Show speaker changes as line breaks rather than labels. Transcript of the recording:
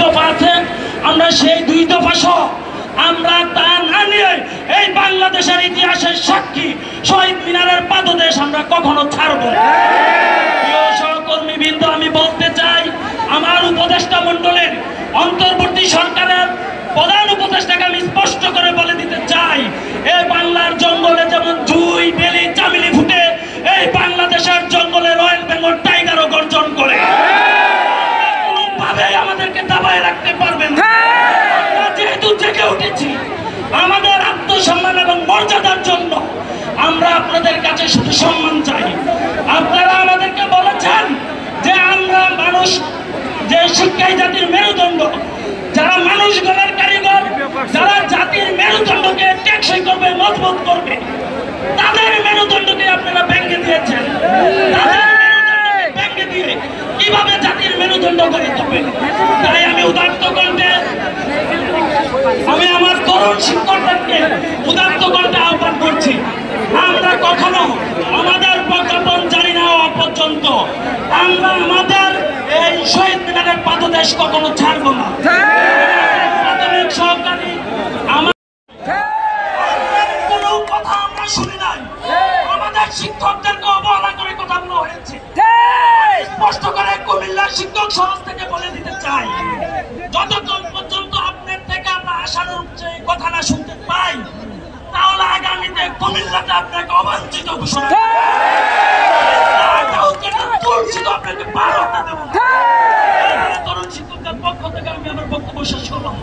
দফা আছে, আমরা সেই 2 দফা সহ আমরা তা না নিয়ে এই বাংলাদেশের ইতিহাসের সাক্ষী শহীদ মিনারের পাদদেশ আমরা কখনো ছাড়ব না। প্রিয় সহকর্মীবৃন্দ, আমি বলতে চাই, আমার উপদেষ্টা মণ্ডলের অন্তর্বর্তী সরকারের প্রধান উপদেষ্টাকে আমি স্পষ্ট করে বলে দিতে চাই, এই বাংলার জঙ্গলে যেমন জুই, বেলি, চামেলি ফুটে, এই বাংলাদেশের জঙ্গলে রয়্যাল বেঙ্গল টাইগারও গর্জন করে। কোনোভাবে আমাদেরকে দাবায় রাখতে পারবেন না। আমরা যেহেতু জেগে উঠেছি আমাদের আত্মসম্মান এবং মর্যাদার জন্য, আমরা আপনাদের কাছে শুধু সম্মান চাই। আপনারা আমাদেরকে বলেছেন যে আমরা মানুষ, যে শিক্ষাই জাতির মেরুদণ্ড, যারা মানুষ গড়ার কারিগর, যারা জাতির মেরুদণ্ডকে টেকসই করবে, মজবুত করবে, তাদের মেরুদণ্ডকে আপনারা ভেঙে দিয়েছেন। তাদের মেরুদণ্ডকে ভেঙে দিয়ে কিভাবে জাতির মেরুদণ্ড গড়ে তুলবে? তাই আমি উদাত্ত কণ্ঠে, আমি আমার তরুণ শিক্ষকদেরকে উদাত্ত কণ্ঠে আহ্বান করছি, আমরা কখনো আমাদের প্রজ্ঞাপন জারি না হওয়া পর্যন্ত আমরা আমাদের এই শহীদ মিনারের পাদদেশ কখনো ছাড়বো না। প্রাথমিক সহকারী আমার কোনো কথা আমরা শুনি নাই, আমাদের শিক্ষকদেরকে অবহেলা করে কথা বলা হয়েছে। স্পষ্ট করে কুমিল্লার শিক্ষক সমাজ থেকে বলে দিতে চাই, যতক্ষণ পর্যন্ত আপনার থেকে আমরা আশানুরূপ যে কথা না শুনতে পাই, তাহলে আগামীতে কুমিল্লাতে আপনাকে অবাঞ্ছিত ঘোষণা আপনাকে পার হতে দেব। তরুণ শিক্ষকদের পক্ষ থেকে আমি আমার বক্তব্য শেষ করলাম।